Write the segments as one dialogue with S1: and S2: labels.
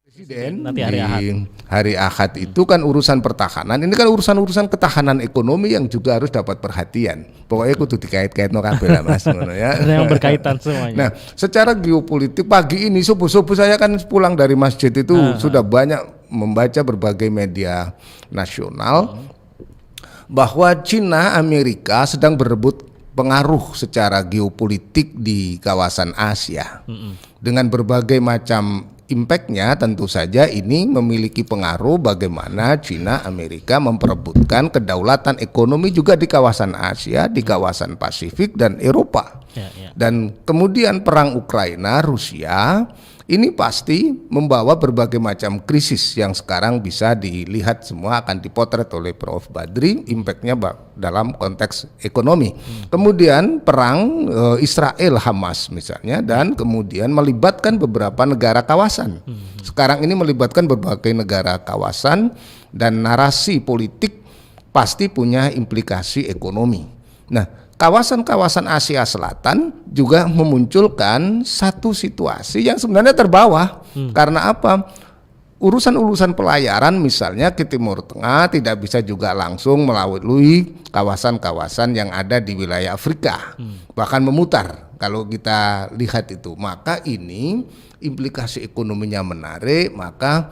S1: Presiden
S2: nanti hari Ahad.
S1: di hari Ahad itu kan urusan pertahanan, ini kan urusan ketahanan ekonomi yang juga harus dapat perhatian. Pokoknya kudu dikait-kait no kabeh lah Mas ngono ya.
S2: Yang berkaitan semuanya.
S1: Nah, secara geopolitik pagi ini subuh-subuh saya kan pulang dari masjid itu sudah banyak membaca berbagai media nasional bahwa Cina Amerika sedang berebut pengaruh secara geopolitik di kawasan Asia. Dengan berbagai macam impactnya tentu saja ini memiliki pengaruh bagaimana Cina Amerika memperebutkan kedaulatan ekonomi juga di kawasan Asia, di kawasan Pasifik dan Eropa. Dan kemudian perang Ukraina Rusia ini pasti membawa berbagai macam krisis yang sekarang bisa dilihat semua akan dipotret oleh Prof. Badri, impactnya dalam konteks ekonomi. Kemudian perang Israel Hamas misalnya, dan kemudian melibatkan beberapa negara kawasan. Sekarang ini melibatkan berbagai negara kawasan dan narasi politik pasti punya implikasi ekonomi. Nah, kawasan-kawasan Asia Selatan juga memunculkan satu situasi yang sebenarnya terbawa. Karena apa? Urusan-urusan pelayaran misalnya ke Timur Tengah tidak bisa juga langsung melalui kawasan-kawasan yang ada di wilayah Afrika. Bahkan memutar kalau kita lihat itu. Maka ini implikasi ekonominya menarik, maka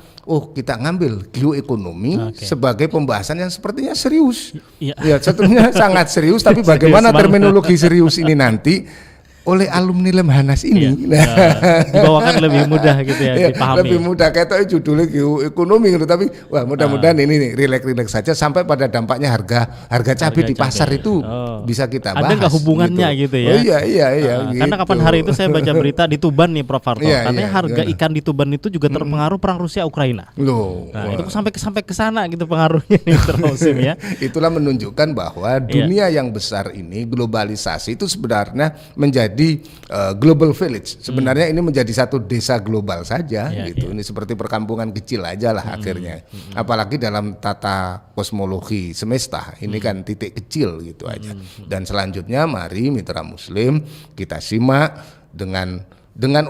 S1: kita ngambil geoekonomi sebagai pembahasan yang sepertinya serius. Ya, sebetulnya sangat serius, tapi bagaimana terminologi serius ini nanti oleh alumni Lemhanas ini
S2: dibawakan lebih mudah gitu ya, dipahami.
S1: Lebih mudah, kayak judulnya geoekonomi gitu, tapi wah mudah-mudahan ini rileks-rileks saja sampai pada dampaknya harga cabai di pasar itu bisa kita bahas.
S2: Ada nggak hubungannya gitu ya?
S1: Oh iya.
S2: Gitu. Karena kapan hari itu saya baca berita di Tuban nih Prof. Harto, katanya harga ikan di Tuban itu juga terpengaruh perang Rusia Ukraina. Itu sampai ke sana gitu pengaruhnya nih termusim ya.
S1: Itulah menunjukkan bahwa dunia yang besar ini, globalisasi itu sebenarnya menjadi global village. Sebenarnya ini menjadi satu desa global saja gitu. Ini seperti perkampungan kecil aja lah akhirnya. Apalagi dalam tata kosmologi semesta, ini kan titik kecil gitu aja. Dan selanjutnya mari mitra muslim kita simak dengan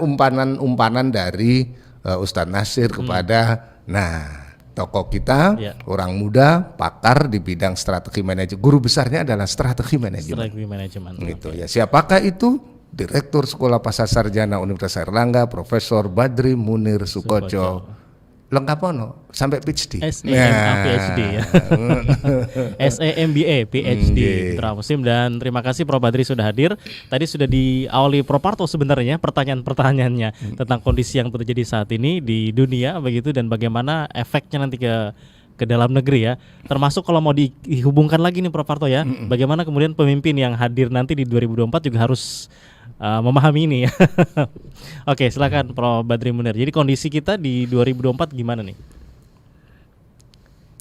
S1: umpanan dari Ustadz Nasir kepada tokoh kita, orang muda, pakar di bidang strategi manajemen. Guru besarnya adalah strategi manajemen. Gitu ya. Siapakah itu? Direktur Sekolah Pasar Sarjana Universitas Airlangga, Profesor Badri Munir Sukoco. Lengkap ono sampai PhD.
S2: PhD ya. SEMBA PhD Mitra Muslim. Dan terima kasih Prof Badri sudah hadir. Tadi sudah diawali Prof Harto sebenarnya pertanyaan-pertanyaannya tentang kondisi yang terjadi saat ini di dunia begitu, dan bagaimana efeknya nanti ke dalam negeri ya. Termasuk kalau mau dihubungkan lagi nih Prof Harto ya, bagaimana kemudian pemimpin yang hadir nanti di 2024 juga harus memahami ini ya. Oke, silakan Prof Badri Munir. Jadi kondisi kita di 2024 gimana nih?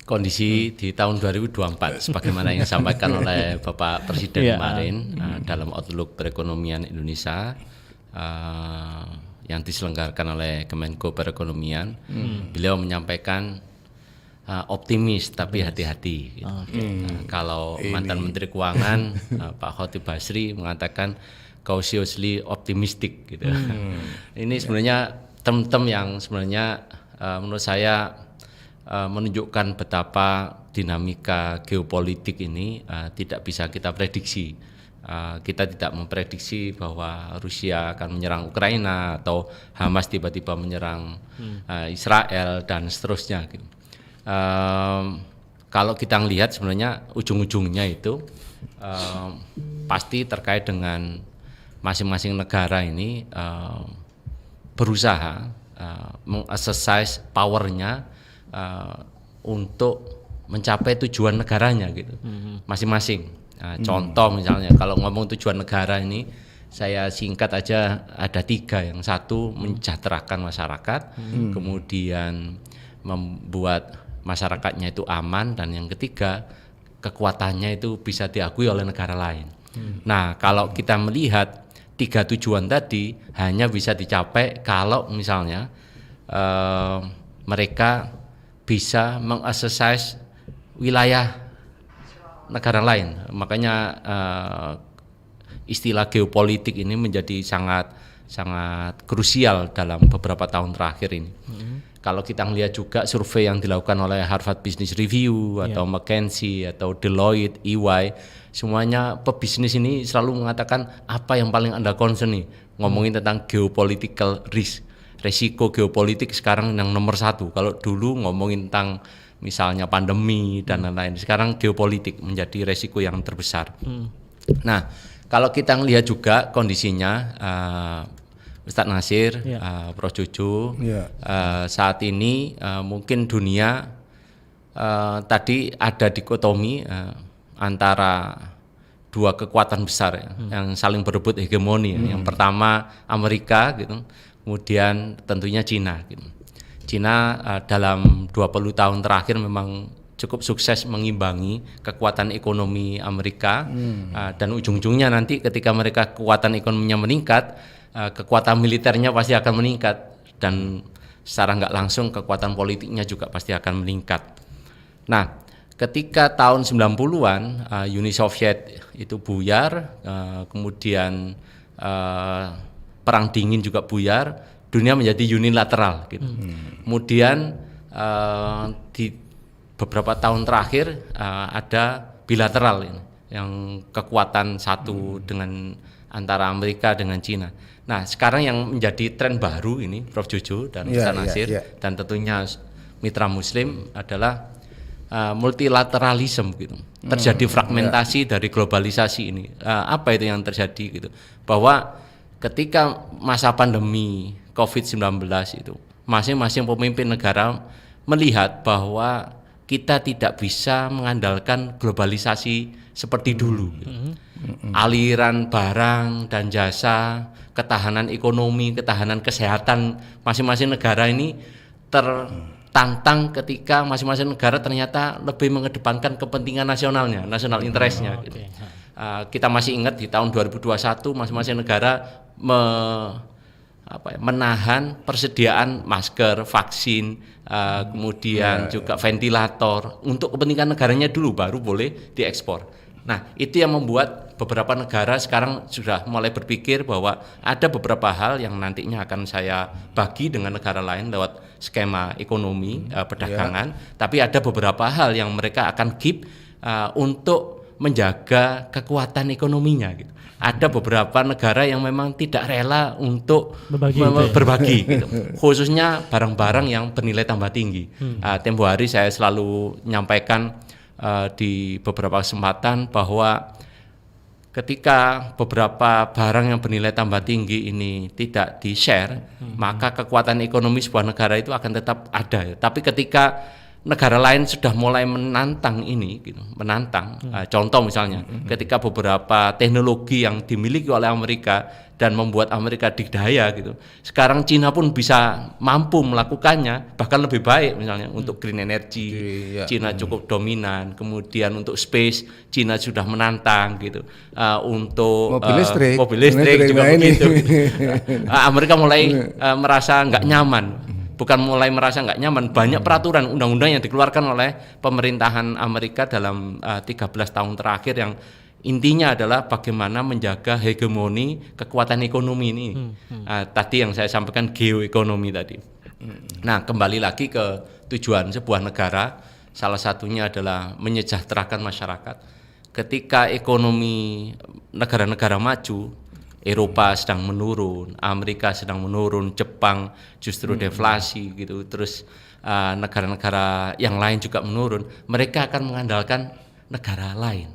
S3: Kondisi di tahun 2024 sebagaimana yang disampaikan oleh Bapak Presiden kemarin dalam outlook perekonomian Indonesia yang diselenggarakan oleh Kemenko Perekonomian. Beliau menyampaikan optimis tapi hati-hati. Kalau mantan Menteri Keuangan Pak Khatib Basri mengatakan cautiously optimistic gitu. Ini sebenarnya term-term yang sebenarnya menurut saya menunjukkan betapa dinamika geopolitik ini tidak bisa kita prediksi. Kita tidak memprediksi bahwa Rusia akan menyerang Ukraina atau Hamas tiba-tiba menyerang Israel dan seterusnya gitu. Kalau kita lihat sebenarnya ujung-ujungnya itu pasti terkait dengan masing-masing negara ini berusaha meng-exercise powernya untuk mencapai tujuan negaranya gitu, masing-masing. Contoh misalnya kalau ngomong tujuan negara ini, saya singkat aja ada 3. Yang satu mensejahterakan masyarakat, kemudian membuat masyarakatnya itu aman, dan yang ketiga kekuatannya itu bisa diakui oleh negara lain. Nah, kalau kita melihat 3 tujuan tadi hanya bisa dicapai kalau misalnya mereka bisa meng-exercise wilayah negara lain. Makanya istilah geopolitik ini menjadi sangat sangat krusial dalam beberapa tahun terakhir ini. Kalau kita melihat juga survei yang dilakukan oleh Harvard Business Review atau McKinsey atau Deloitte, EY, semuanya pebisnis ini selalu mengatakan apa yang paling Anda concern nih, ngomongin tentang geopolitical risk, resiko geopolitik sekarang yang nomor 1. Kalau dulu ngomongin tentang misalnya pandemi dan lain-lain, sekarang geopolitik menjadi resiko yang terbesar. Nah, kalau kita melihat juga kondisinya, Ustadz Nasir, Prof. Jojo, saat ini mungkin dunia tadi ada dikotomi antara dua kekuatan besar yang saling berebut hegemoni. Yang pertama Amerika, gitu, kemudian tentunya Cina. Gitu. Cina dalam 20 tahun terakhir memang cukup sukses mengimbangi kekuatan ekonomi Amerika, dan ujung-ujungnya nanti ketika mereka kekuatan ekonominya meningkat, kekuatan militernya pasti akan meningkat, dan secara nggak langsung kekuatan politiknya juga pasti akan meningkat. Nah, ketika tahun 90-an Uni Soviet itu buyar, kemudian perang dingin juga buyar, dunia menjadi unilateral gitu. Kemudian di beberapa tahun terakhir ada bilateral ini, yang kekuatan satu dengan antara Amerika dengan Cina. Nah, sekarang yang menjadi tren baru ini, Prof. Jojo dan Ustaz Nasir, dan tentunya mitra Muslim adalah multilateralisme gitu. Terjadi fragmentasi dari globalisasi ini. Apa itu yang terjadi gitu? Bahwa ketika masa pandemi COVID-19 itu, masing-masing pemimpin negara melihat bahwa kita tidak bisa mengandalkan globalisasi seperti dulu. Gitu. Aliran barang dan jasa, ketahanan ekonomi, ketahanan kesehatan masing-masing negara ini tertantang ketika masing-masing negara ternyata lebih mengedepankan kepentingan nasionalnya, national interest-nya. Gitu. Kita masih ingat di tahun 2021 masing-masing negara menahan persediaan masker, vaksin, kemudian juga ventilator untuk kepentingan negaranya dulu, baru boleh diekspor. Nah, itu yang membuat beberapa negara sekarang sudah mulai berpikir bahwa ada beberapa hal yang nantinya akan saya bagi dengan negara lain lewat skema ekonomi perdagangan, tapi ada beberapa hal yang mereka akan keep untuk menjaga kekuatan ekonominya gitu. Ada beberapa negara yang memang tidak rela untuk berbagi gitu. Khususnya barang-barang yang bernilai tambah tinggi. Tempo hari saya selalu menyampaikan di beberapa kesempatan bahwa ketika beberapa barang yang bernilai tambah tinggi ini tidak di-share, maka kekuatan ekonomi sebuah negara itu akan tetap ada. Tapi ketika negara lain sudah mulai menantang ini, gitu, contoh misalnya, ketika beberapa teknologi yang dimiliki oleh Amerika dan membuat Amerika dikdaya, gitu, sekarang Cina pun bisa mampu melakukannya, bahkan lebih baik misalnya untuk green energy, Cina cukup dominan, kemudian untuk space Cina sudah menantang, gitu, untuk mobil listrik juga begitu. Amerika mulai merasa nggak nyaman. Bukan mulai merasa nggak nyaman, banyak peraturan undang-undang yang dikeluarkan oleh pemerintahan Amerika dalam 13 tahun terakhir yang intinya adalah bagaimana menjaga hegemoni kekuatan ekonomi ini. Tadi yang saya sampaikan geoekonomi tadi. Nah, kembali lagi ke tujuan sebuah negara, salah satunya adalah menyejahterakan masyarakat. Ketika ekonomi negara-negara maju, Eropa sedang menurun, Amerika sedang menurun, Jepang justru deflasi gitu. Terus negara-negara yang lain juga menurun. Mereka akan mengandalkan negara lain.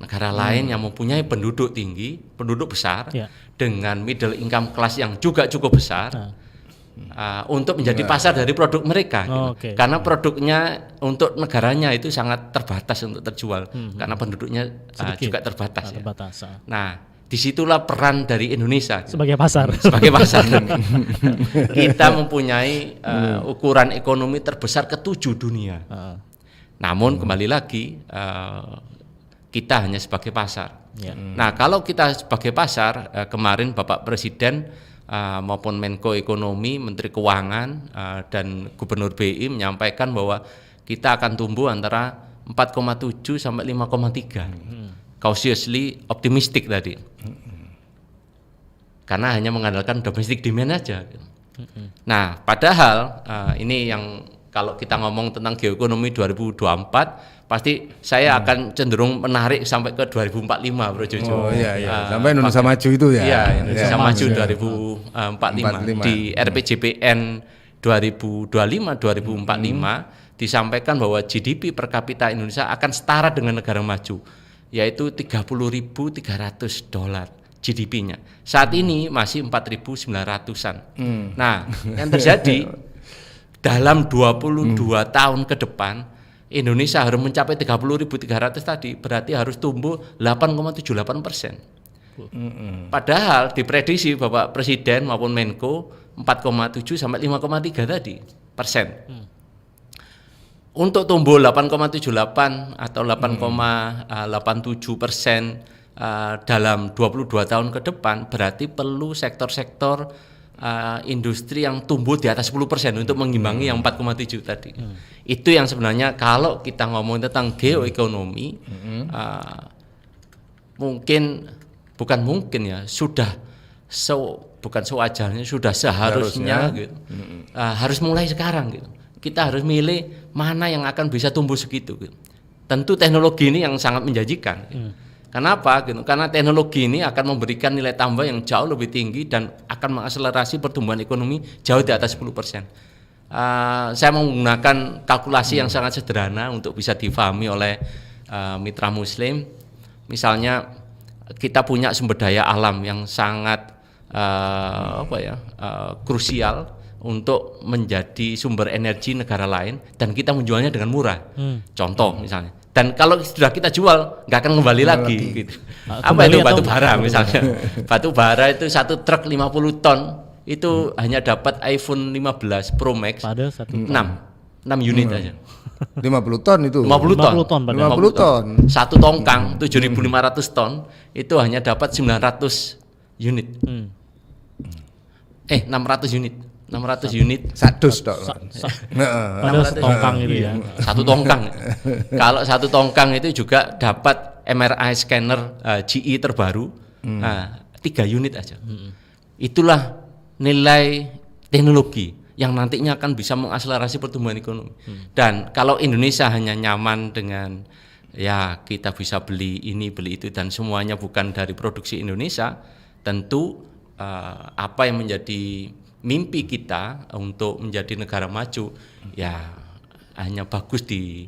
S3: Negara lain yang mempunyai penduduk tinggi, penduduk besar, dengan middle income class yang juga cukup besar, untuk menjadi pasar dari produk mereka. Gitu. Karena produknya untuk negaranya itu sangat terbatas untuk terjual, karena penduduknya juga terbatas. Nah, disitulah peran dari Indonesia
S2: sebagai pasar.
S3: Sebagai pasar. Kita mempunyai ukuran ekonomi terbesar ke-7 dunia. Namun kembali lagi kita hanya sebagai pasar. Nah, kalau kita sebagai pasar, kemarin Bapak Presiden maupun Menko Ekonomi, Menteri Keuangan dan Gubernur BI menyampaikan bahwa kita akan tumbuh antara 4,7 sampai 5,3. Cautiously optimistic tadi. karena hanya mengandalkan domestic demand aja. Nah, padahal ini yang kalau kita ngomong tentang geoekonomi 2024, pasti saya akan cenderung menarik sampai ke 2045, Bro Jojo.
S1: Oh iya. Sampai Indonesia Maju itu ya.
S3: Iya, Indonesia Maju 2045 di RPJPN 2025-2045 disampaikan bahwa GDP per kapita Indonesia akan setara dengan negara maju, yaitu $30.300 GDP-nya. Saat ini masih 4.900-an. Nah, yang terjadi dalam 22 tahun ke depan, Indonesia harus mencapai 30.300 tadi, berarti harus tumbuh 8,78%. Padahal diprediksi Bapak Presiden maupun Menko 4,7 sampai 5,3 tadi persen. Untuk tumbuh 8,78 atau 8,87% dalam 22 tahun ke depan, berarti perlu sektor-sektor industri yang tumbuh di atas 10% untuk mengimbangi yang 4,7 tadi. Itu yang sebenarnya kalau kita ngomong tentang geoekonomi, sudah bukan sewajarnya, sudah seharusnya gitu. Harus mulai sekarang gitu. Kita harus milih mana yang akan bisa tumbuh segitu gitu. Tentu teknologi ini yang sangat menjanjikan. Kenapa? Gitu. Karena teknologi ini akan memberikan nilai tambah yang jauh lebih tinggi dan akan mengakselerasi pertumbuhan ekonomi jauh di atas 10%. Saya menggunakan kalkulasi yang sangat sederhana untuk bisa difahami oleh mitra Muslim. Misalnya kita punya sumber daya alam yang sangat krusial untuk menjadi sumber energi negara lain dan kita menjualnya dengan murah. Contoh misalnya. Dan kalau sudah kita jual nggak akan kembali lagi gitu. Apa itu batu bara misalnya? Batu bara itu satu truk 50 ton itu hanya dapat iPhone 15 Pro Max
S2: pada 6
S3: unit aja.
S1: 50 ton itu.
S3: 50 ton. Satu tongkang 7.500 ton itu hanya dapat 900 unit. 600 unit. 600 unit
S1: satu tok.
S2: Padahal setongkang itu ya.
S3: Satu tongkang. Kalau satu tongkang itu juga dapat MRI scanner GE terbaru 3 unit aja. Itulah nilai teknologi yang nantinya akan bisa mengakselerasi pertumbuhan ekonomi. Dan kalau Indonesia hanya nyaman dengan ya kita bisa beli ini beli itu dan semuanya bukan dari produksi Indonesia, tentu apa yang menjadi mimpi kita untuk menjadi negara maju ya hanya bagus di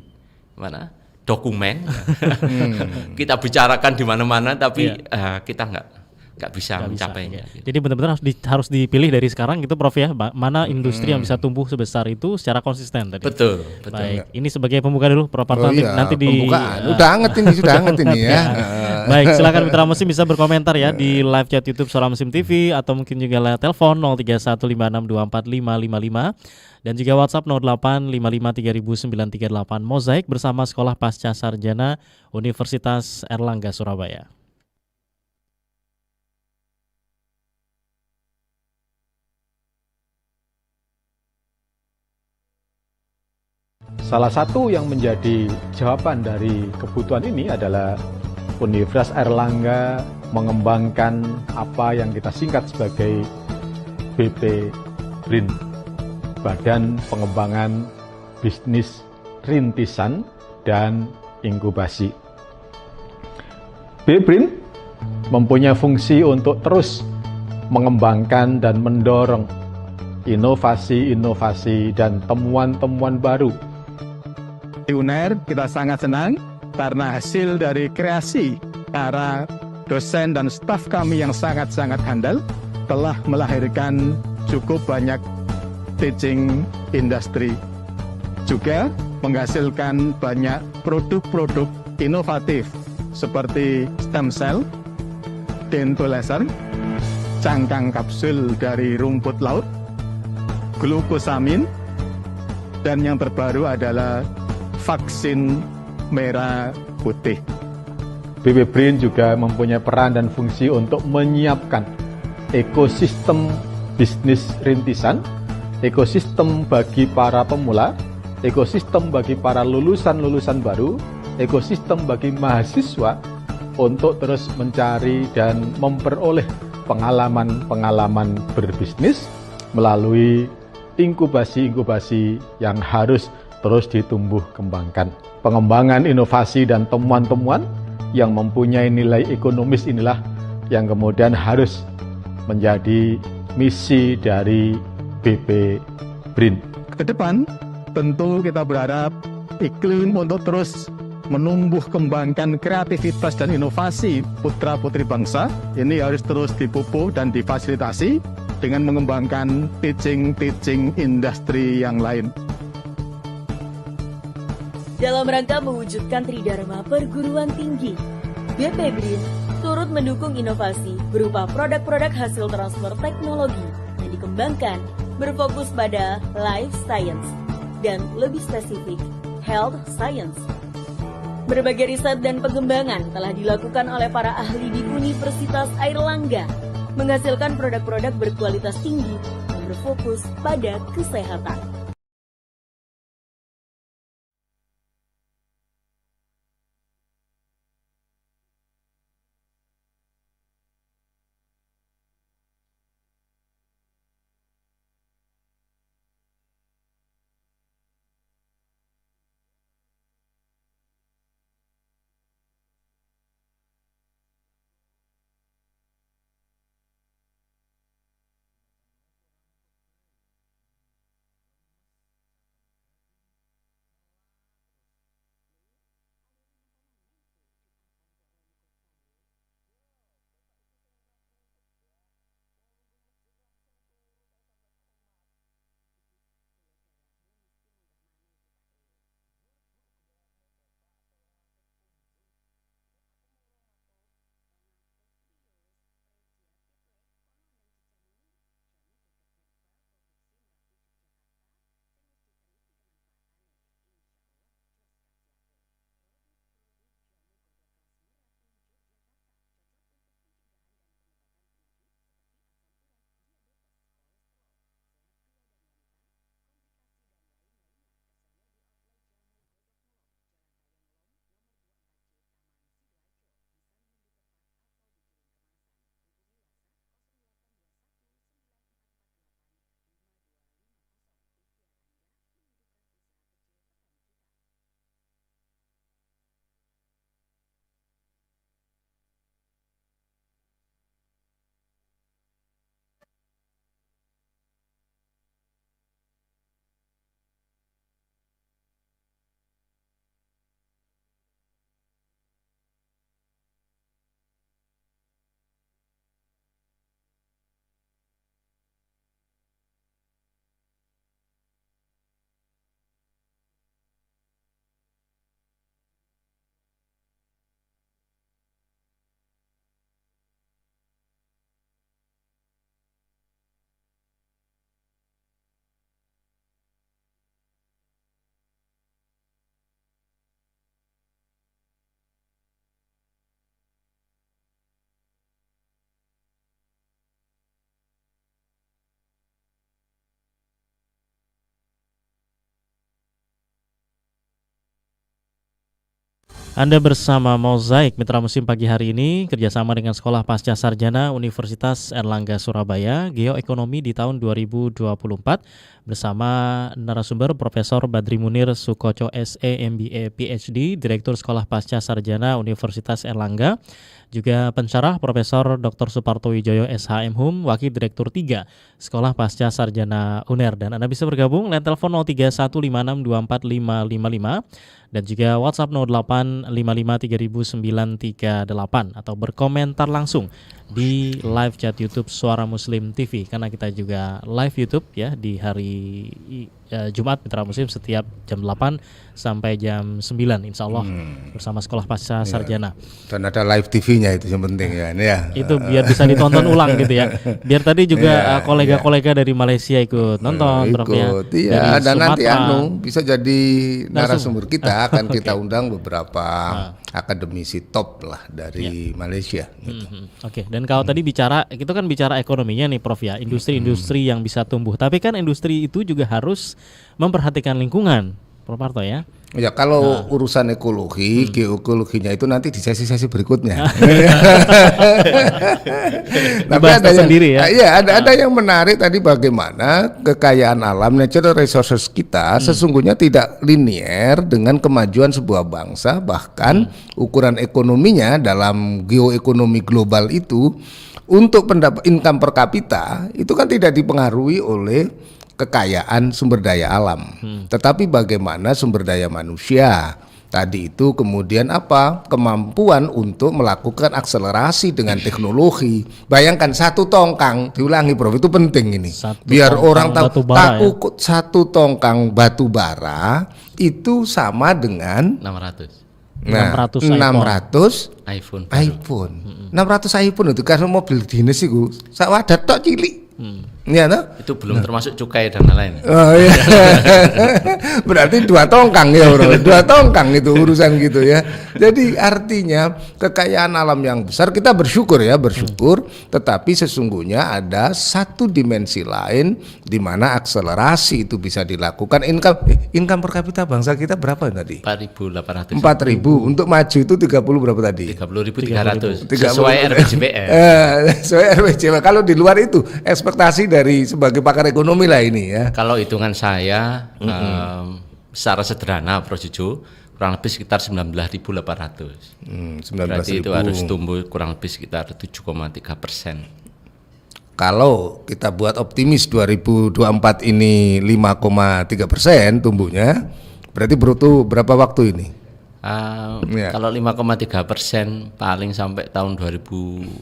S3: mana dokumen kita bicarakan di mana-mana tapi kita nggak bisa mencapainya.
S2: Jadi benar-benar harus dipilih dari sekarang gitu Prof ya, mana industri yang bisa tumbuh sebesar itu secara konsisten tadi.
S3: Betul.
S2: Baik, ini sebagai pembuka dulu Prof Parto, nanti di
S1: pembukaan. Sudah hangat ini ya.
S2: Baik, silakan mitra musim bisa berkomentar ya di live chat YouTube Suara Musim TV atau mungkin juga lewat telepon 0315624555 dan juga WhatsApp 0855300938 Mozaik bersama Sekolah Pasca Sarjana Universitas Erlangga Surabaya.
S4: Salah satu yang menjadi jawaban dari kebutuhan ini adalah Universitas Erlangga mengembangkan apa yang kita singkat sebagai BP BRIN, Badan Pengembangan Bisnis Rintisan dan Inkubasi. BPRIN mempunyai fungsi untuk terus mengembangkan dan mendorong inovasi-inovasi dan temuan-temuan baru.
S5: Di UNER kita sangat senang karena hasil dari kreasi para dosen dan staf kami yang sangat-sangat handal telah melahirkan cukup banyak teaching industry. Juga menghasilkan banyak produk-produk inovatif seperti stem cell, dental laser, cangkang kapsul dari rumput laut, glukosamin, dan yang terbaru adalah vaksin merah putih.
S4: BP BRIN juga mempunyai peran dan fungsi untuk menyiapkan ekosistem bisnis rintisan, ekosistem bagi para pemula, ekosistem bagi para lulusan-lulusan baru, ekosistem bagi mahasiswa untuk terus mencari dan memperoleh pengalaman berbisnis melalui inkubasi-inkubasi yang harus terus ditumbuh kembangkan. Pengembangan inovasi dan temuan-temuan yang mempunyai nilai ekonomis inilah yang kemudian harus menjadi misi dari BP BRIN.
S5: Ke depan, tentu kita berharap iklim untuk terus menumbuh kembangkan kreativitas dan inovasi putra-putri bangsa ini harus terus dipupuk dan difasilitasi dengan mengembangkan teaching industri yang lain.
S6: Dalam rangka mewujudkan Tridharma Perguruan Tinggi, BP BRIN turut mendukung inovasi berupa produk-produk hasil transfer teknologi yang dikembangkan berfokus pada life science dan lebih spesifik health science. Berbagai riset dan pengembangan telah dilakukan oleh para ahli di Universitas Airlangga, menghasilkan produk-produk berkualitas tinggi yang berfokus pada kesehatan.
S2: Anda bersama Mozaik Mitra Musim pagi hari ini kerjasama dengan Sekolah Pasca Sarjana Universitas Airlangga Surabaya Geoekonomi di tahun 2024 bersama narasumber Profesor Badri Munir Sukoco SE MBA PhD Direktur Sekolah Pasca Sarjana Universitas Airlangga, juga pensyarah Profesor Dr. Suparto Wijoyo SHM Hum Wakil Direktur 3 Sekolah Pasca Sarjana UNER. Dan Anda bisa bergabung line telepon 0315624555 dan juga WhatsApp 0855300938 atau berkomentar langsung di live chat YouTube Suara Muslim TV, karena kita juga live YouTube ya di hari Jumat Mitra Muslim setiap jam 8 sampai jam 9 insya Allah bersama Sekolah Pasca Sarjana.
S1: Dan ada live TV-nya itu yang penting ya. Ini ya.
S2: Itu biar bisa ditonton ulang gitu ya. Biar tadi juga kolega-kolega dari Malaysia ikut nonton, Prof ya.
S1: Iya, dan nanti
S2: Sumatera.
S1: bisa jadi narasumber kita akan kita undang beberapa akademisi top lah dari Malaysia. Gitu.
S2: Oke, dan kalau tadi bicara, itu kan bicara ekonominya nih Prof ya, industri-industri yang bisa tumbuh. Tapi kan industri itu juga harus memperhatikan lingkungan. Proparto ya.
S1: Ya kalau urusan ekologi, geoekologinya itu nanti di sesi-sesi berikutnya. Tapi
S2: Dibahas
S1: ada yang,
S2: sendiri ya.
S1: Iya, ada yang menarik tadi bagaimana kekayaan alam, natural resources kita sesungguhnya tidak linier dengan kemajuan sebuah bangsa, bahkan ukuran ekonominya dalam geoekonomi global itu untuk income per kapita itu kan tidak dipengaruhi oleh kekayaan sumber daya alam, tetapi bagaimana sumber daya manusia tadi itu kemudian apa kemampuan untuk melakukan akselerasi dengan teknologi. Bayangkan satu tongkang, diulangi Prof, itu penting ini, biar orang tahu satu tongkang batu bara itu sama dengan 600
S3: iPhone.
S1: 600 iPhone itu karena mobil dinas itu sak wadah tok cilik. Iya toh?
S3: Itu belum termasuk cukai dan lain-lain.
S1: Oh iya. Berarti 2 tongkang ya bro, 2 tongkang itu urusan gitu ya. Jadi artinya kekayaan alam yang besar kita bersyukur, tetapi sesungguhnya ada satu dimensi lain di mana akselerasi itu bisa dilakukan. Income per kapita bangsa kita berapa tadi?
S3: 4.800.
S1: 4.000 untuk maju itu 30 berapa tadi?
S3: 30.300 sesuai RPJPR.
S1: Sesuai RPJPR. Kalau di luar itu ekspektasi dari sebagai pakar ekonomi lah ini ya.
S3: Kalau hitungan saya secara sederhana Prof Jojo kurang lebih sekitar 19.800.
S1: 19.000.
S3: Berarti itu harus tumbuh kurang lebih sekitar 7,3%.
S1: Kalau kita buat optimis 2024 ini 5,3% tumbuhnya, berarti bruto berapa waktu ini?
S3: Kalau 5,3% paling sampai tahun 2078.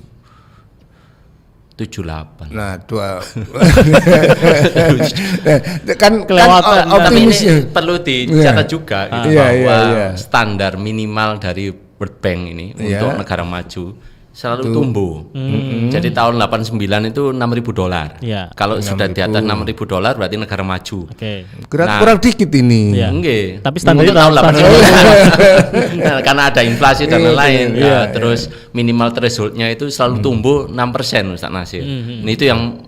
S1: Nah, kan optimis.
S3: Tapi ini perlu dicatat juga gitu, bahwa standar minimal dari World Bank ini untuk negara maju selalu tumbuh. Jadi tahun 89 itu $6.000. Kalau sudah di atas $6.000 berarti negara maju.
S1: Kurang dikit ini.
S3: Enggak.
S2: Tapi standarnya
S3: tahun 89 karena ada inflasi dan lain-lain. Terus minimal thresholdnya itu selalu tumbuh 6% Ustaz Nasir. Ini itu yang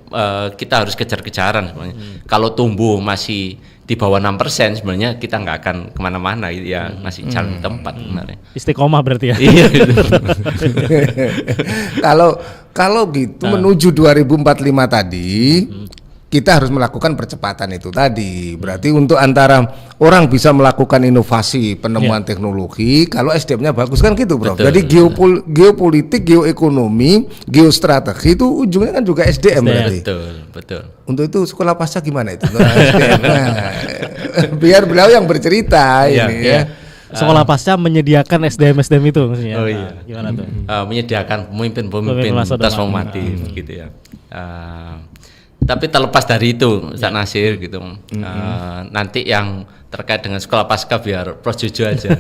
S3: kita harus kejar-kejaran sebenarnya. Kalau tumbuh masih di bawah 6% sebenarnya kita nggak akan kemana-mana ya, masih jalan tempat sebenarnya.
S2: Istiqomah berarti ya.
S3: Iya.
S1: Kalau gitu menuju 2045 tadi kita harus melakukan percepatan itu tadi. Berarti untuk antara orang bisa melakukan inovasi penemuan teknologi kalau SDM-nya bagus kan gitu Bro.
S3: Betul.
S1: Jadi geopolitik, geoekonomi, geostrategi itu ujungnya kan juga SDM berarti.
S3: Betul.
S1: Untuk itu sekolah pasca gimana itu? SDM. Biar beliau yang bercerita ini ya.
S2: Sekolah pasca menyediakan SDM itu maksudnya.
S3: Oh iya.
S2: Gimana tuh?
S3: Menyediakan pemimpin transformatif gitu ya. Tapi terlepas dari itu Ustaz Nasir gitu, nanti yang terkait dengan sekolah pasca biar Prof Jojo aja.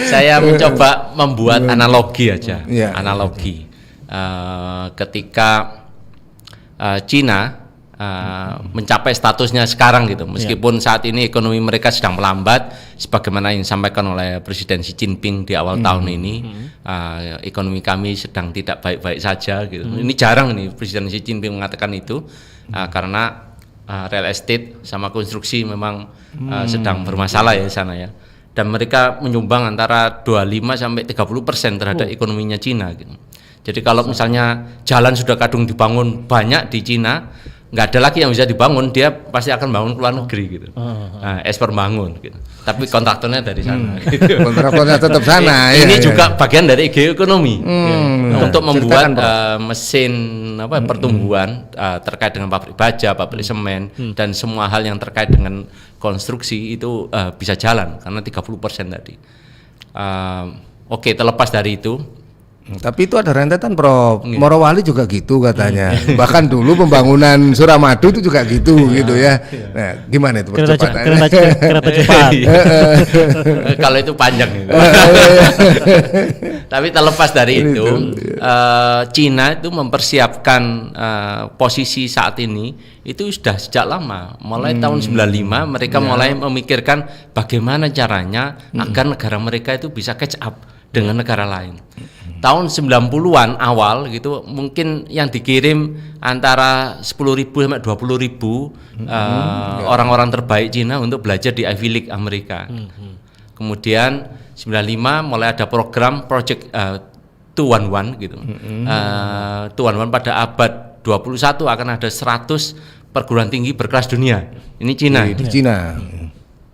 S3: Saya mencoba membuat analogi aja, analogi. Ketika Cina mencapai statusnya sekarang gitu, meskipun saat ini ekonomi mereka sedang melambat, sebagaimana yang disampaikan oleh Presiden Xi Jinping di awal tahun ini, ekonomi kami sedang tidak baik-baik saja gitu. Ini jarang nih Presiden Xi Jinping mengatakan itu, karena real estate sama konstruksi memang sedang bermasalah ya di sana ya, dan mereka menyumbang antara 25 sampai 30% terhadap ekonominya Cina gitu. Jadi kalau misalnya jalan sudah kadung dibangun banyak di Cina, nggak ada lagi yang bisa dibangun, dia pasti akan bangun ke luar negeri gitu. Ekspor bangun gitu. Tapi kontraktornya dari sana. Gitu.
S1: Kontraktornya tetap sana.
S3: Ini juga bagian dari geoekonomi untuk membuat mesin pertumbuhan terkait dengan pabrik baja, pabrik semen dan semua hal yang terkait dengan konstruksi itu bisa jalan karena 30% tadi. Oke, terlepas dari itu.
S1: Tapi itu ada rentetan Prof. Morowali juga gitu katanya. Bahkan dulu pembangunan Suramadu itu juga gitu gitu ya. Nah, gimana itu percepatan?
S2: Kereta cepat.
S3: Kalau itu panjang gitu. Tapi terlepas dari itu, Cina itu mempersiapkan posisi saat ini itu sudah sejak lama. Mulai tahun 95 mereka mulai memikirkan bagaimana caranya agar negara mereka itu bisa catch up dengan negara lain. Tahun 90-an awal gitu mungkin yang dikirim antara 10.000 sampai 20.000 orang-orang terbaik Cina untuk belajar di Ivy League Amerika. Kemudian 95 mulai ada program Project 211 gitu. 211 pada abad 21 akan ada 100 perguruan tinggi berkelas dunia. Ini Cina.
S1: Di Cina.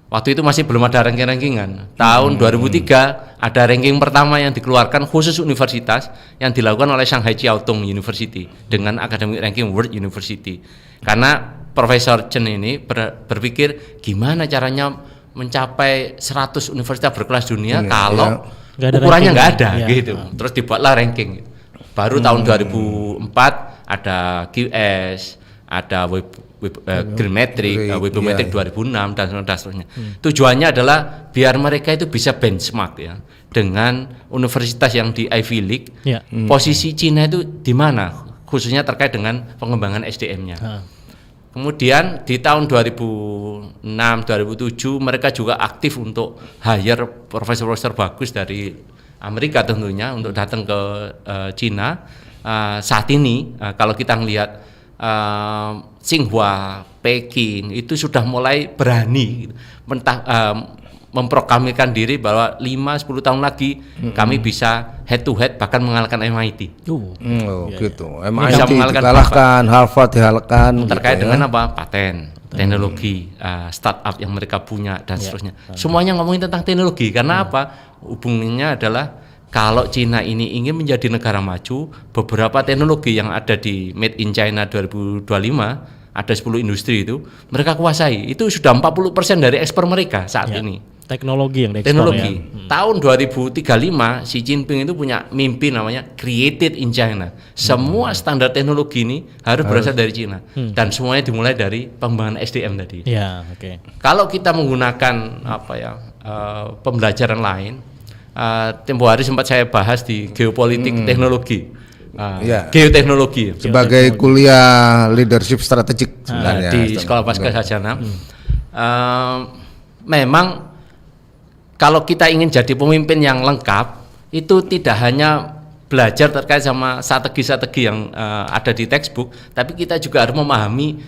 S3: Waktu itu masih belum ada ranking-rankingan. Tahun 2003 ada ranking pertama yang dikeluarkan khusus universitas yang dilakukan oleh Shanghai Chiao Tung University dengan academic ranking World University. Karena Profesor Chen ini berpikir gimana caranya mencapai 100 universitas berkelas dunia kalau ukurannya nggak ada gitu. Terus dibuatlah ranking. Baru tahun 2004 ada QS, ada Greenmetric, Webometric 2006 dan seterusnya. Tujuannya adalah biar mereka itu bisa benchmark ya dengan universitas yang di Ivy League. Posisi Cina itu di mana, khususnya terkait dengan pengembangan SDM-nya. Kemudian di tahun 2006, 2007 mereka juga aktif untuk hire profesor-profesor bagus dari Amerika tentunya untuk datang ke Cina. Saat ini kalau kita melihat Tsinghua, Peking itu sudah mulai berani memproklamirkan diri bahwa 5-10 tahun lagi kami bisa head to head bahkan mengalahkan MIT.
S1: Gitu. MIT dikalahkan, Harvard dikalahkan.
S3: Terkait dengan apa? Paten, teknologi, startup yang mereka punya dan seterusnya. Semuanya ngomongin tentang teknologi karena apa? Hubungannya adalah kalau Cina ini ingin menjadi negara maju, beberapa teknologi yang ada di Made in China 2025, ada 10 industri itu, mereka kuasai. Itu sudah 40% dari ekspor mereka saat ini.
S2: Teknologi yang diekspor ya.
S3: Tahun 2035, Xi Jinping itu punya mimpi namanya Created in China. Semua standar teknologi ini harus berasal dari Cina. Dan semuanya dimulai dari pengembangan SDM tadi. Kalau kita menggunakan pembelajaran lain, tempo hari sempat saya bahas di geopolitik teknologi, geoteknologi
S1: sebagai kuliah leadership strategik sebenarnya
S3: di Sekolah Pasca Sarjana. Memang kalau kita ingin jadi pemimpin yang lengkap itu tidak hanya belajar terkait sama strategi-strategi yang ada di textbook, tapi kita juga harus memahami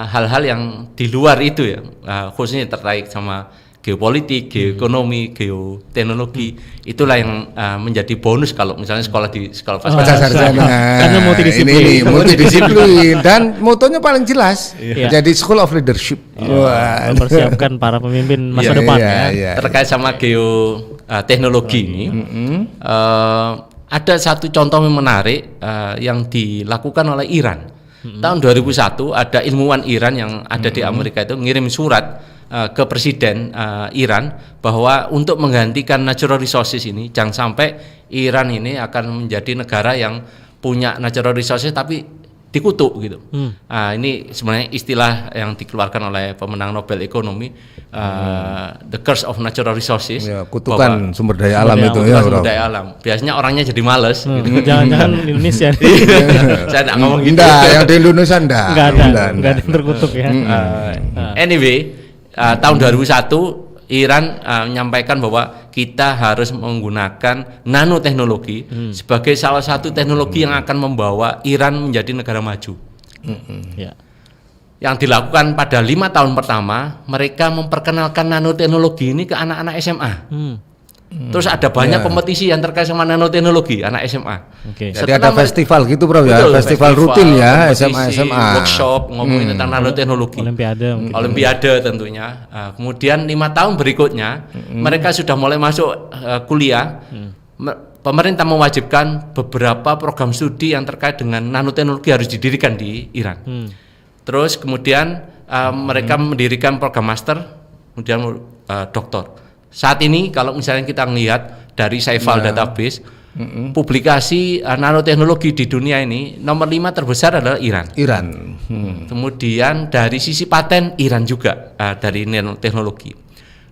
S3: hal-hal yang di luar itu ya, khususnya terkait sama geopolitik, geoekonomi, geoteknologi. Itulah yang menjadi bonus kalau misalnya sekolah di Sekolah Pasca
S1: Sarjana.
S2: Karena multidisiplin.
S1: Ini multidisiplin dan motonya paling jelas. Jadi School of Leadership.
S2: Mempersiapkan para pemimpin masa depan ya.
S3: Terkait sama geoteknologi ini, ada satu contoh yang menarik yang dilakukan oleh Iran. Tahun 2001 ada ilmuwan Iran yang ada di Amerika itu ngirim surat ke Presiden Iran bahwa untuk menggantikan natural resources ini, jangan sampai Iran ini akan menjadi negara yang punya natural resources tapi dikutuk gitu. Ini sebenarnya istilah yang dikeluarkan oleh pemenang Nobel Ekonomi, the curse of natural resources.
S1: Kutukan sumber daya alam itu ya.
S3: Sumber daya alam. Biasanya orangnya jadi males. Gitu.
S2: Jangan-jangan Indonesia.
S3: Saya tidak ngomong gitu.
S1: Yang di Indonesia enggak
S2: ada yang terkutuk ya.
S3: Anyway. Tahun 2001 Iran menyampaikan bahwa kita harus menggunakan nanoteknologi sebagai salah satu teknologi yang akan membawa Iran menjadi negara maju. Yang dilakukan pada 5 tahun pertama, mereka memperkenalkan nanoteknologi ini ke anak-anak SMA. Terus ada banyak kompetisi yang terkait sama nanoteknologi anak SMA.
S1: Jadi ada festival gitu bro ya, festival rutin ya SMA.
S3: Workshop ngomongin tentang nanoteknologi. Olimpiade tentunya. Kemudian 5 tahun berikutnya mereka sudah mulai masuk kuliah. Pemerintah mewajibkan beberapa program studi yang terkait dengan nanoteknologi harus didirikan di Iran. Terus kemudian mereka mendirikan program master, kemudian doktor. Saat ini kalau misalnya kita melihat dari Saifal Database, publikasi nanoteknologi di dunia ini nomor 5 terbesar adalah Iran. Kemudian dari sisi paten Iran juga dari nanoteknologi.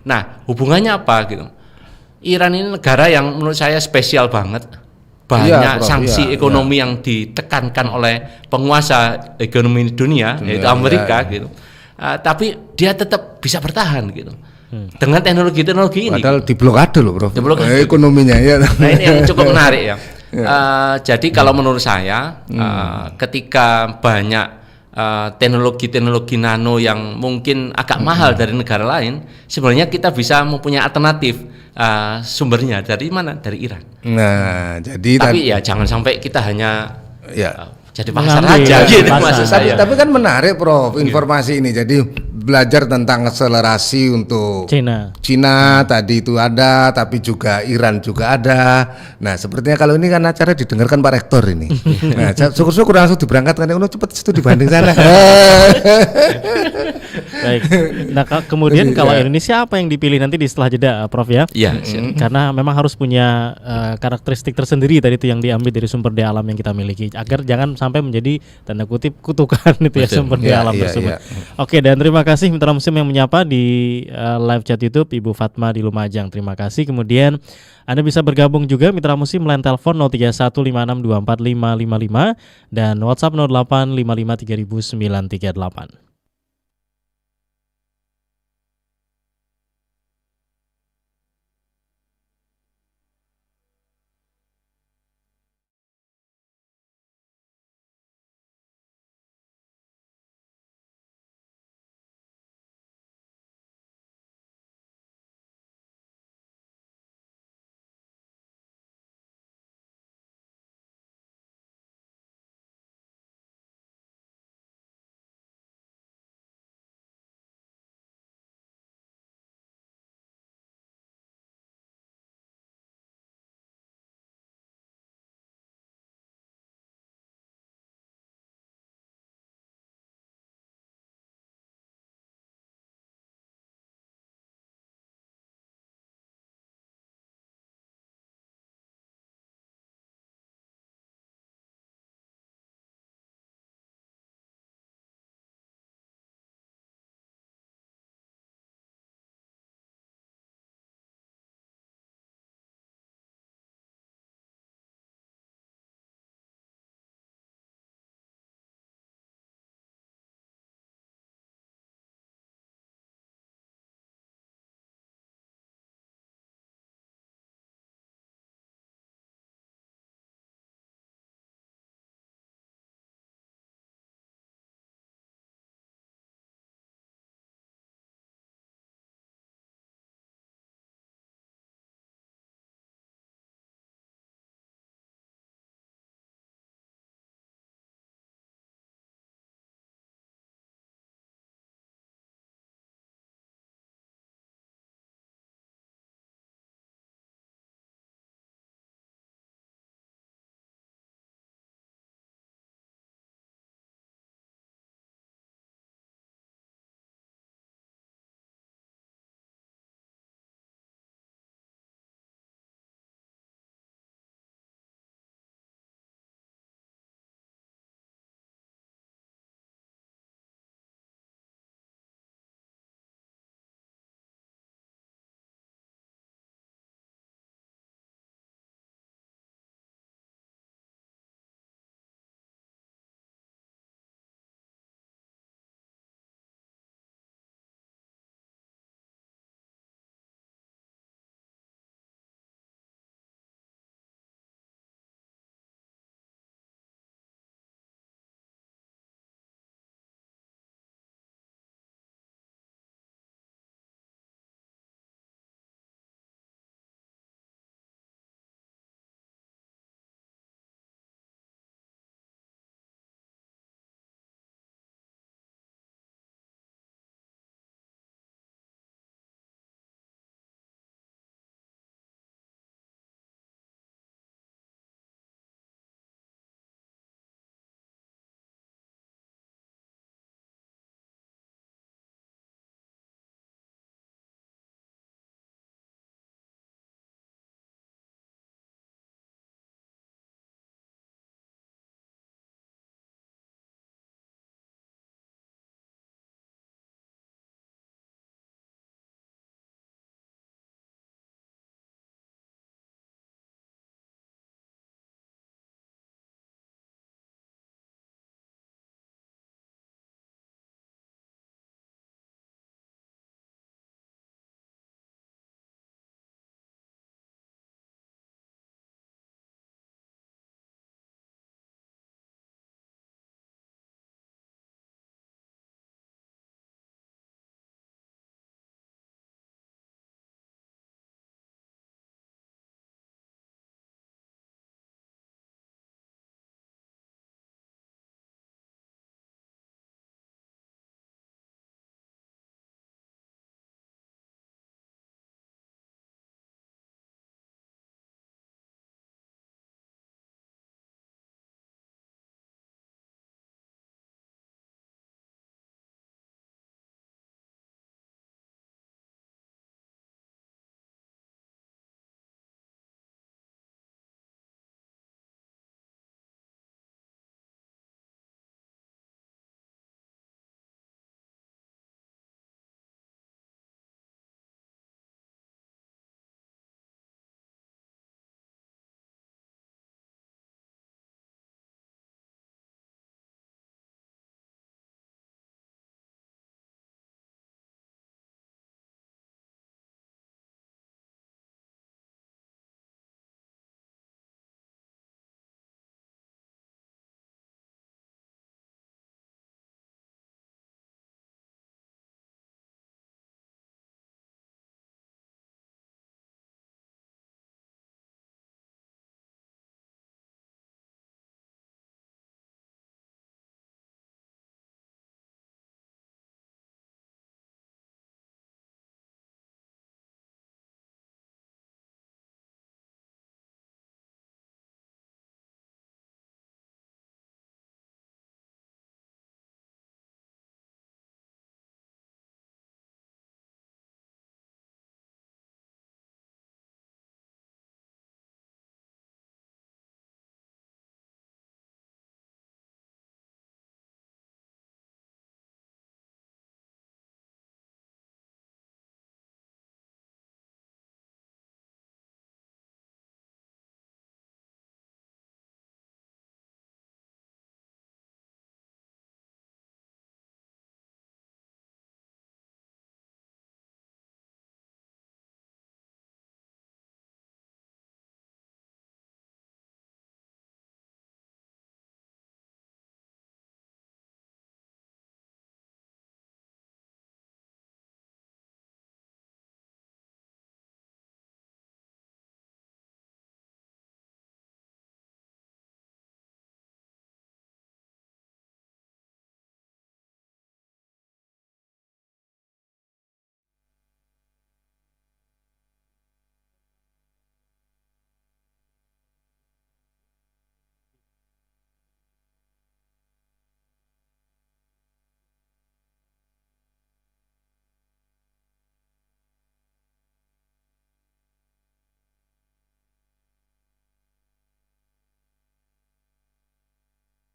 S3: Nah, hubungannya apa gitu? Iran ini negara yang menurut saya spesial banget. Banyak sanksi ekonomi yang ditekankan oleh penguasa ekonomi dunia yaitu Amerika gitu. Tapi dia tetap bisa bertahan gitu. dengan teknologi-teknologi ini.
S1: Padahal diblokade loh, Prof.
S3: Diblokade.
S1: Ekonominya ya.
S3: Nah ini yang cukup menarik ya. Jadi kalau menurut saya, ketika banyak teknologi-teknologi nano yang mungkin agak mahal dari negara lain, sebenarnya kita bisa mempunyai alternatif sumbernya dari mana? Dari Iran.
S1: Nah, jadi
S3: Tapi ya jangan sampai kita hanya
S1: ya.
S3: jadi pasar
S2: Mengambil
S3: aja gitu
S2: pasar.
S3: maksud saya.
S1: Tapi kan menarik, Prof, informasi ini. Jadi belajar tentang akselerasi untuk Cina tadi itu ada, tapi juga Iran juga ada. Nah, sepertinya kalau ini kan acara didengarkan Pak Rektor ini. Nah, syukur-syukur langsung diberangkatkan. Cepet itu dibanding sana.
S2: Baik. Nah, kemudian kalau Indonesia apa yang dipilih nanti di setelah jeda, Prof ya?
S3: Iya.
S2: Karena memang harus punya karakteristik tersendiri tadi itu yang diambil dari sumber daya alam yang kita miliki, agar jangan sampai menjadi tanda kutip kutukan itu ya sumber daya alam tersebut. Oke, dan terima kasih Mitra Museum yang menyapa di live chat YouTube Ibu Fatma di Lumajang. Terima kasih. Kemudian Anda bisa bergabung juga Mitra Museum melalui telepon 0315624555 dan WhatsApp 0855300938.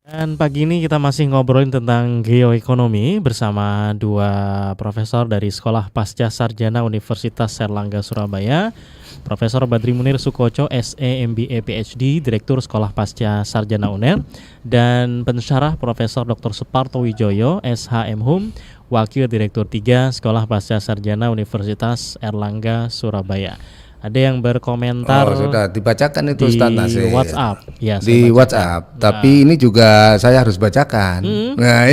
S2: Dan pagi ini kita masih ngobrolin tentang geoekonomi bersama dua profesor dari Sekolah Pasca Sarjana Universitas Airlangga Surabaya, Profesor Badri Munir Sukoco, SE, MBA, PhD, Direktur Sekolah Pasca Sarjana UNER, dan pensyarah Profesor Dr. Suparto Wijoyo, SH MHum, Wakil Direktur 3 Sekolah Pasca Sarjana Universitas Airlangga Surabaya. Ada yang berkomentar.
S1: Sudah dibacakan itu
S2: di
S1: Ustaz Nasir.
S2: WhatsApp. Ya,
S1: Di WhatsApp. Tapi ini juga saya harus bacakan. Nah,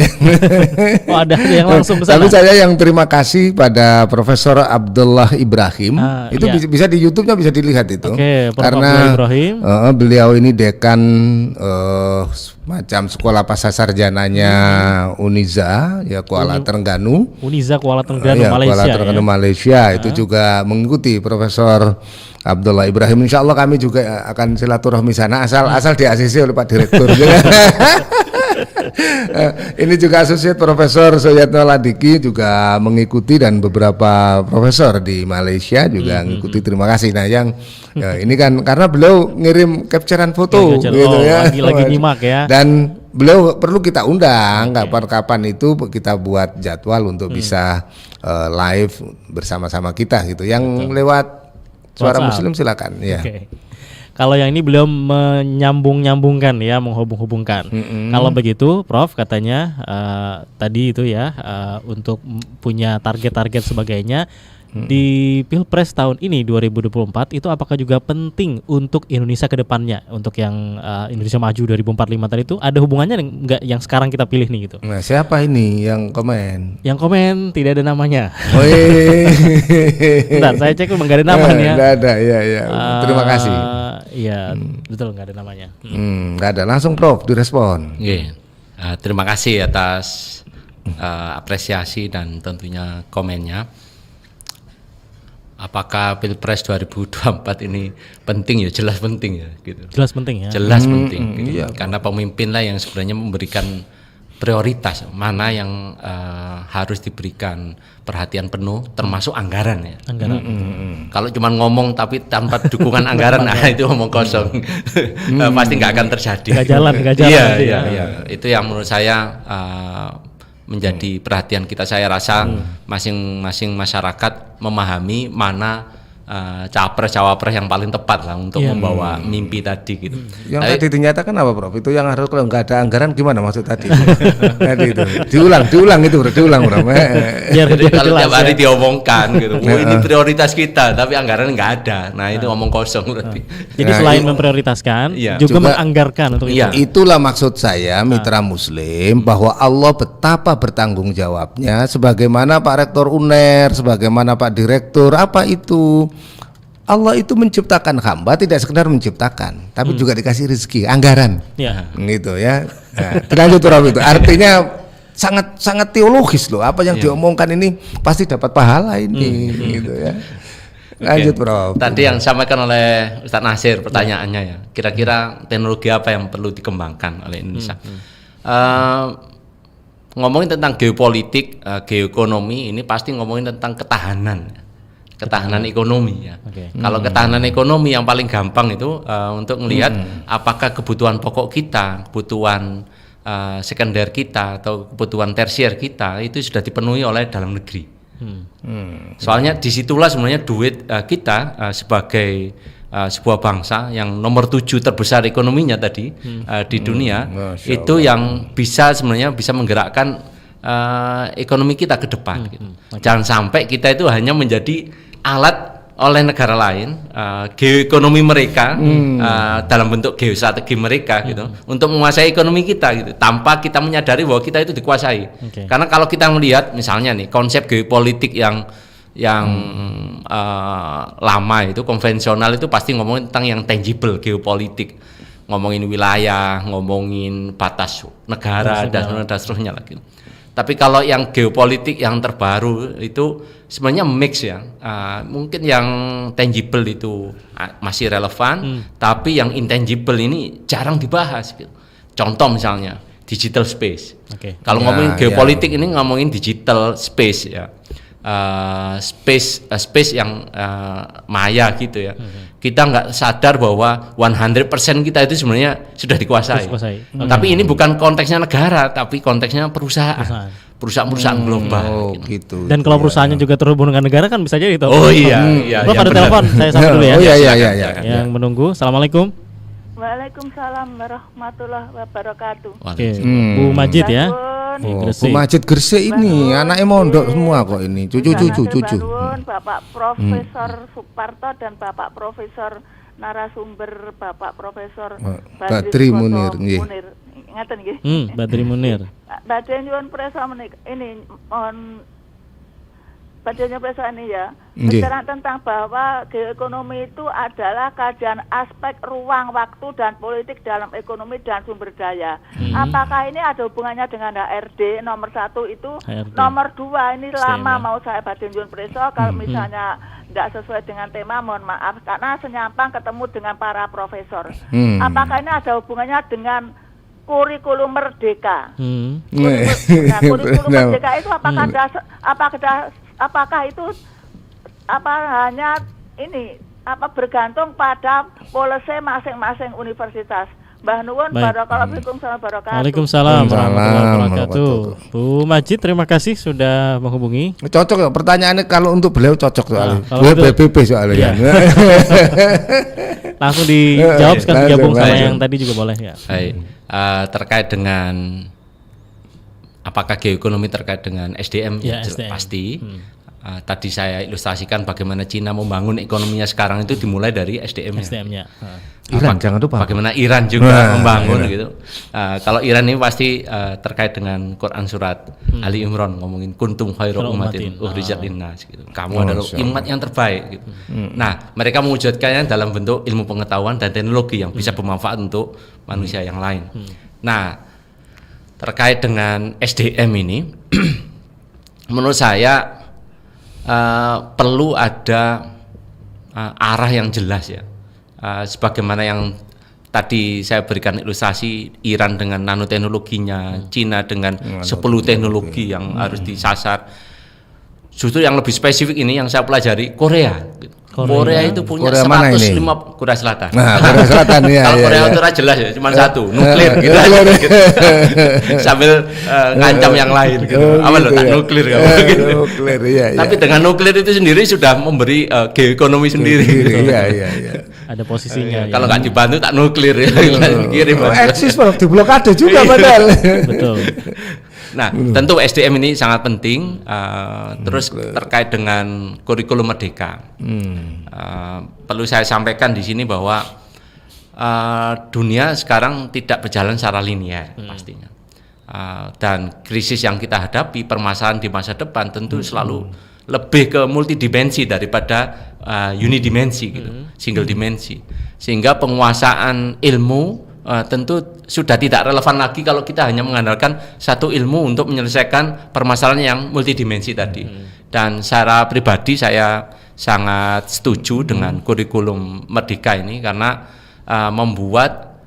S2: Oh, ada yang langsung ke sana.
S1: tapi saya yang terima kasih pada Profesor Abdullah Ibrahim. Itu
S2: iya.
S1: bisa di YouTube-nya bisa dilihat itu.
S2: Oke, Prof.
S1: Karena
S2: Abdullah Ibrahim.
S1: beliau ini dekan macam sekolah pasca sarjananya Uniza ya Kuala Terengganu.
S2: Uniza Kuala Terengganu
S1: Ya,
S2: Malaysia.
S1: Kuala Terengganu Malaysia itu juga mengikuti Profesor Abdullah Ibrahim. Insya Allah kami juga akan silaturahmi sana asal di ACC oleh Pak Direktur. Ini juga Asosiat Profesor Soyatno Ladiki juga mengikuti dan beberapa profesor di Malaysia juga mengikuti. Terima kasih. Nah, yang ini kan karena beliau ngirim capturean foto gitu ya.
S2: Lagi nyimak ya.
S1: Dan beliau perlu kita undang kapan-kapan itu kita buat jadwal untuk bisa live bersama-sama kita gitu. Yang lewat Suara
S2: WhatsApp.
S1: Muslim silakan ya.
S2: Oke. Kalau yang ini beliau menyambung-nyambungkan ya, menghubung-hubungkan. Kalau begitu, Prof katanya tadi itu ya untuk punya target-target sebagainya di Pilpres tahun ini 2024 itu apakah juga penting untuk Indonesia ke depannya, untuk yang Indonesia Maju 2045 tadi itu ada hubungannya enggak yang sekarang kita pilih nih gitu?
S1: Nah, siapa ini yang komen?
S2: Yang komen tidak ada namanya.
S1: Wih.
S2: Bentar, saya cek memang nggak ada namanya.
S1: Nggak ada, ya. Terima kasih.
S2: Iya, betul nggak ada namanya.
S1: Nggak ada, langsung Prof direspon.
S3: Iya. Terima kasih atas apresiasi dan tentunya komennya. Apakah Pilpres 2024 ini penting ya? Jelas penting ya gitu.
S2: Jelas penting ya.
S3: Jelas penting gitu.
S1: Iya.
S3: Karena pemimpin lah yang sebenarnya memberikan prioritas mana yang harus diberikan perhatian penuh termasuk anggaran ya.
S2: Anggaran.
S3: Kalau cuma ngomong tapi tanpa dukungan anggaran nah itu omong kosong. Pasti nggak akan terjadi.
S2: Nggak jalan
S3: Iya,
S2: nanti
S3: iya,
S2: ya.
S3: iya. Itu yang menurut saya menjadi perhatian kita. Saya rasa masing-masing masyarakat memahami mana capres-cawapres yang paling tepat lah untuk membawa mimpi tadi gitu.
S1: Yang tadi dinyatakan apa Prof? Itu yang harus kalau nggak ada anggaran gimana maksud tadi? Tadi itu diulang itu Prof.
S2: Biar
S3: Jadi kalau
S2: jelas
S3: tiap hari
S2: ya.
S3: diomongkan gitu, ini prioritas kita, tapi anggaran nggak ada. Nah itu omong kosong berarti.
S2: Jadi selain memprioritaskan,
S3: Iya.
S2: juga
S1: Juga-
S2: menganggarkan untuk
S3: Iya.
S2: itu.
S1: Itulah maksud saya mitra Muslim bahwa Allah betapa bertanggung jawabnya sebagaimana Pak Rektor UNER, sebagaimana Pak Direktur apa itu. Allah itu menciptakan hamba tidak sekedar menciptakan, tapi juga dikasih rezeki, anggaran.
S2: Ya.
S1: Gitu ya. Nah, lanjut Prof itu. Artinya sangat teologis loh. Apa yang diomongkan ini pasti dapat pahala ini gitu ya. Lanjut Prof.
S3: Tadi yang disampaikan oleh Ustadz Nasir pertanyaannya ya, kira-kira teknologi apa yang perlu dikembangkan oleh Indonesia? Ngomongin tentang geopolitik, geoekonomi ini pasti ngomongin tentang ketahanan ekonomi ya. Kalau ketahanan ekonomi yang paling gampang itu untuk melihat apakah kebutuhan pokok kita, kebutuhan sekunder kita atau kebutuhan tersier kita itu sudah dipenuhi oleh dalam negeri. Soalnya disitulah sebenarnya duit kita sebagai sebuah bangsa yang nomor 7 terbesar ekonominya tadi di dunia itu yang sebenarnya bisa menggerakkan ekonomi kita ke depan. Gitu. Jangan sampai kita itu hanya menjadi alat oleh negara lain, geoekonomi mereka dalam bentuk geostrategi mereka gitu untuk menguasai ekonomi kita gitu tanpa kita menyadari bahwa kita itu dikuasai. Karena kalau kita melihat misalnya nih konsep geopolitik yang lama itu konvensional itu pasti ngomongin tentang yang tangible geopolitik, ngomongin wilayah, ngomongin batas negara dan seterusnya lagi. Tapi kalau yang geopolitik yang terbaru itu sebenarnya mix ya, mungkin yang tangible itu masih relevan, tapi yang intangible ini jarang dibahas. Gitu. Contoh misalnya digital space. Kalau ngomongin geopolitik ini ngomongin digital space ya, space yang maya gitu ya. kita nggak sadar bahwa 100% kita itu sebenarnya sudah dikuasai. Tapi ini bukan konteksnya negara, tapi konteksnya perusahaan global.
S1: Gitu.
S2: Dan kalau perusahaannya juga terhubung dengan negara kan bisa jadi itu.
S3: Oh iya.
S2: Prof, ada telepon, saya sapa dulu ya.
S1: Oh iya.
S2: Yang menunggu. Assalamualaikum.
S7: Waalaikumsalam warahmatullahi wabarakatuh.
S2: Oke, Bu Majid ya.
S1: Bu Majid Gresik ini anaknya mondok semua kok ini. Cucu.
S7: Bapak Profesor Suparto dan Bapak Profesor narasumber Bapak Profesor
S1: Badri Munir.
S7: Ngaten nggih.
S2: Badri Munir.
S7: Badhe nyuwun presa ini mohon badhe nyuwun presa ini ya. Bicara tentang bahwa geoekonomi itu adalah kajian aspek ruang, waktu dan politik dalam ekonomi dan sumber daya. Apakah ini ada hubungannya dengan HRD nomor 1 itu? HRD. Nomor 2 ini lama mau saya badhe nyuwun presa kalau misalnya tidak sesuai dengan tema, mohon maaf karena senyampang ketemu dengan para profesor. Apakah ini ada hubungannya dengan kurikulum merdeka? Kurikulum merdeka itu apakah itu hanya ini bergantung pada polisi masing-masing universitas? Mbah nuwun, barakallahu fikum,
S2: Waalaikumsalam warahmatullahi wabarakatuh. Bu Majid, terima kasih sudah menghubungi.
S1: Cocok ya pertanyaannya, kalau untuk beliau cocok soalnya. BPP soalnya.
S2: Iya. Langsung dijawab sekalian gabung sama yang tadi juga boleh ya.
S3: Baik. Terkait dengan apakah geoekonomi terkait dengan SDM, SDM. Pasti. Tadi saya ilustrasikan bagaimana Cina membangun ekonominya sekarang itu dimulai dari SDM-nya.
S1: Iran jangan lupa.
S3: Bagaimana Iran juga membangun gitu. Kalau Iran ini pasti terkait dengan Quran surat Ali Imran ngomongin kuntum khairu ummatin ukhrijat linnas gitu. Kamu adalah umat yang terbaik gitu. Nah, mereka mewujudkannya dalam bentuk ilmu pengetahuan dan teknologi yang bisa bermanfaat untuk manusia yang lain. Nah, terkait dengan SDM ini menurut saya perlu ada arah yang jelas ya, sebagaimana yang tadi saya berikan ilustrasi Iran dengan nanoteknologinya, Cina dengan 10 teknologi yang harus disasar. Justru yang lebih spesifik ini yang saya pelajari Korea itu punya 150 Korea Selatan.
S1: Nah, Korea Selatan ya.
S3: Kalau Korea Utara jelas ya, cuma satu, nuklir gitu aja. Gitu. Sambil ngancam yang lain gitu. Apa lo tak nuklir gitu.
S1: Nuklir iya.
S3: Tapi dengan nuklir itu sendiri sudah memberi geoekonomi sendiri gitu.
S1: Iya.
S2: Ada posisinya.
S3: Kalau nggak dibantu tak nuklir ya. Kirim.
S1: Eksis Prof, diblokade juga padahal.
S2: Betul.
S3: Nah, tentu SDM ini sangat penting. Terus terkait dengan kurikulum merdeka, perlu saya sampaikan di sini bahwa dunia sekarang tidak berjalan secara linear pastinya. Dan krisis yang kita hadapi, permasalahan di masa depan tentu selalu lebih ke multidimensi daripada unidimensi gitu, single dimensi. Sehingga penguasaan ilmu tentu sudah tidak relevan lagi kalau kita hanya mengandalkan satu ilmu untuk menyelesaikan permasalahan yang multidimensi tadi. Dan secara pribadi saya sangat setuju dengan kurikulum merdeka ini karena membuat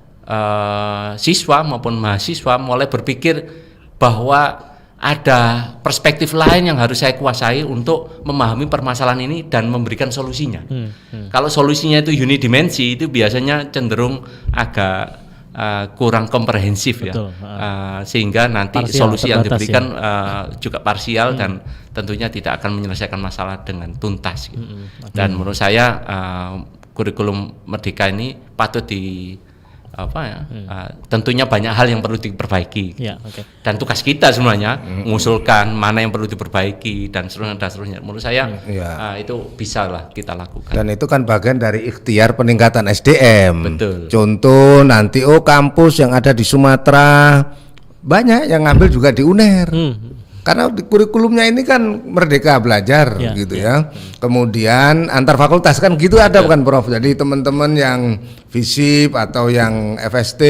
S3: siswa maupun mahasiswa mulai berpikir bahwa ada perspektif lain yang harus saya kuasai untuk memahami permasalahan ini dan memberikan solusinya. Kalau solusinya itu unidimensi, itu biasanya cenderung agak kurang komprehensif. Betul. Ya, sehingga nanti parsial, solusi yang diberikan juga parsial dan tentunya tidak akan menyelesaikan masalah dengan tuntas. Gitu. Dan menurut saya kurikulum merdeka ini patut tentunya banyak hal yang perlu diperbaiki. Ya, dan tugas kita sebenarnya mengusulkan mana yang perlu diperbaiki dan seterusnya. Menurut saya itu bisa lah kita lakukan.
S1: Dan itu kan bagian dari ikhtiar peningkatan SDM.
S3: Betul.
S1: Contoh nanti kampus yang ada di Sumatera banyak yang ngambil juga di UNER. Karena kurikulumnya ini kan merdeka belajar gitu ya. Kemudian antar fakultas kan gitu ada bukan Prof. Jadi teman-teman yang FISIP atau yang FST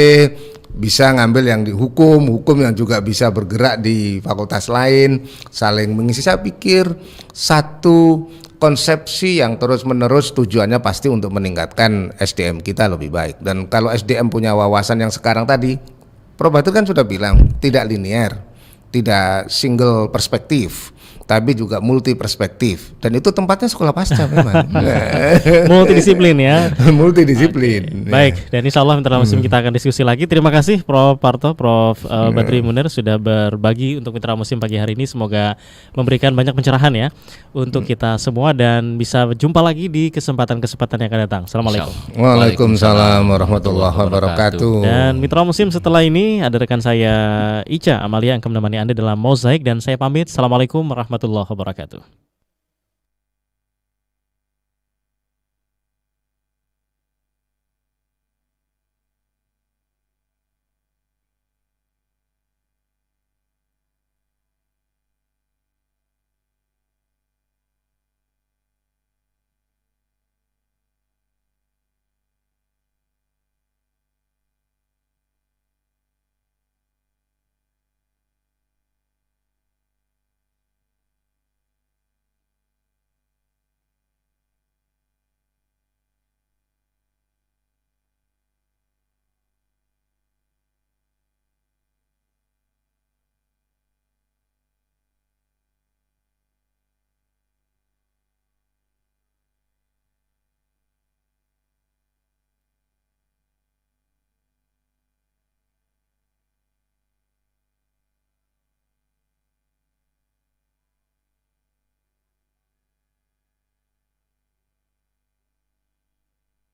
S1: bisa ngambil yang di hukum yang juga bisa bergerak di fakultas lain, saling mengisi. Saya pikir satu konsepsi yang terus-menerus tujuannya pasti untuk meningkatkan SDM kita lebih baik. Dan kalau SDM punya wawasan yang sekarang tadi, Prof. Batur kan sudah bilang tidak linear, tidak single perspektif. tapi juga multi perspektif, dan itu tempatnya sekolah pasca memang.
S2: Multidisiplin ya.
S1: Multidisiplin.
S2: Baik, dan insya Allah Mitra Muslim kita akan diskusi lagi. Terima kasih Prof. Parto, Prof. Badri Munir sudah berbagi untuk Mitra Muslim pagi hari ini. Semoga memberikan banyak pencerahan ya untuk kita semua, dan bisa jumpa lagi di kesempatan-kesempatan yang akan datang. Assalamualaikum.
S1: Waalaikumsalam warahmatullahi wabarakatuh.
S2: Dan Mitra Muslim, setelah ini ada rekan saya Ica Amalia yang akan menemani Anda dalam Mozaik, dan saya pamit. Assalamualaikum warahmatullahi wabarakatuh.